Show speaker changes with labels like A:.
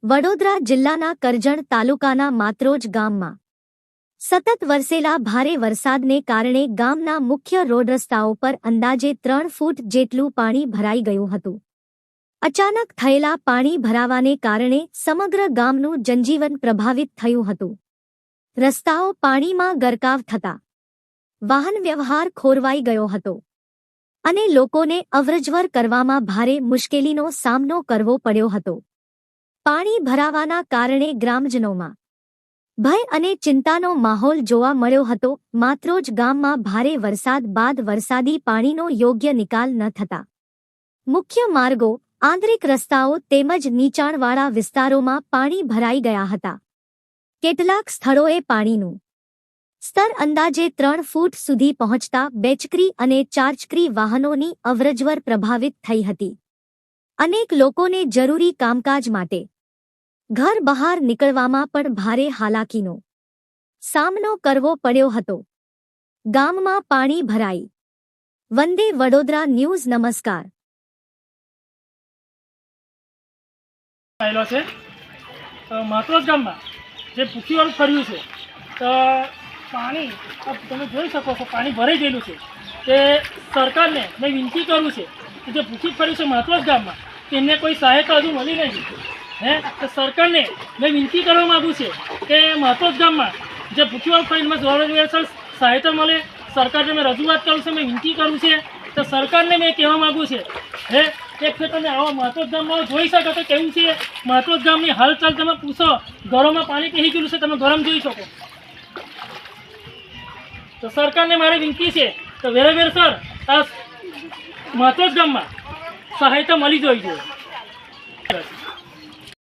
A: વડોદરા જિલ્લાના કરજણ તાલુકાના માત્રોજ ગામમાં સતત વરસેલા ભારે વરસાદને કારણે ગામના મુખ્ય રોડ રસ્તાઓ પર અંદાજે 3 ફૂટ જેટલું પાણી ભરાઈ ગયું હતું। અચાનક થયેલા પાણી ભરાવાને કારણે સમગ્ર ગામનું જનજીવન પ્રભાવિત થયું હતું। રસ્તાઓ પાણીમાં ગરકાવ થતા વાહન વ્યવહાર ખોરવાઈ ગયો હતો અને લોકોને અવરજવર કરવામાં ભારે મુશ્કેલીનો સામનો કરવો પડ્યો હતો। પાણી ભરાવાના કારણે ગ્રામજનોમાં ભય અને ચિંતાનો માહોલ જોવા મળ્યો હતો। માત્રોજ ગામમાં ભારે વરસાદ બાદ વરસાદી પાણીનો યોગ્ય નિકાલ ન થતા મુખ્ય માર્ગો, આંતરિક રસ્તાઓ તેમજ નીચાણવાળા વિસ્તારોમાં પાણી ભરાઈ ગયા હતા। કેટલાક સ્થળોએ પાણીનું સ્તર અંદાજે 3 ફૂટ સુધી પહોંચતા બેચકરી અને ચારચકરી વાહનોની અવરજવર પ્રભાવિત થઈ હતી। અનેક લોકોને જરૂરી કામકાજ માટે ઘર બહાર નીકળવામાં પણ ભારે હાલાકીનો સામનો કરવો પડ્યો હતો। ગામમાં પાણી ભરાઈ। વંદે વડોદરા ન્યૂઝ નમસ્કાર।
B: માત્રોજ ગામમાં જે ભૂખીવાળું ફર્યું છે તો પાણી તમે જોઈ શકો છો, પાણી ભરાઈ ગયેલું છે। તે સરકારને મેં વિનંતી કરું છે કે જે ભૂખી ફર્યું છે માત્રોજ ગામમાં તેમને કોઈ સહાયતા હજુ મળી નથી। તો સરકારને મેં વિનંતી કરવા માગું છું કે માત્રોજ ગામમાં જે ભૂખીવાળું ફરીમાં જોવા સહાયતા મળે। સરકારને મેં રજૂઆત કરું છું, મેં વિનંતી કરું છે તો સરકારને મેં કહેવા માગું છે એક ફેર તમે આવો માત્રોજ ગામમાં જોઈ શકો તો કેવું છે માત્રોજ ગામની હાલચાલ તમે પૂછો, ઘરોમાં પાણી પહેરી ગયેલું છે, તમે ગરમ જોઈ શકો। તો સરકારને મારી વિનંતી છે તો વેરાવેર સર આ માત્રોજ ગામમાં સહાયતા મળી જોઈ જોઈએ।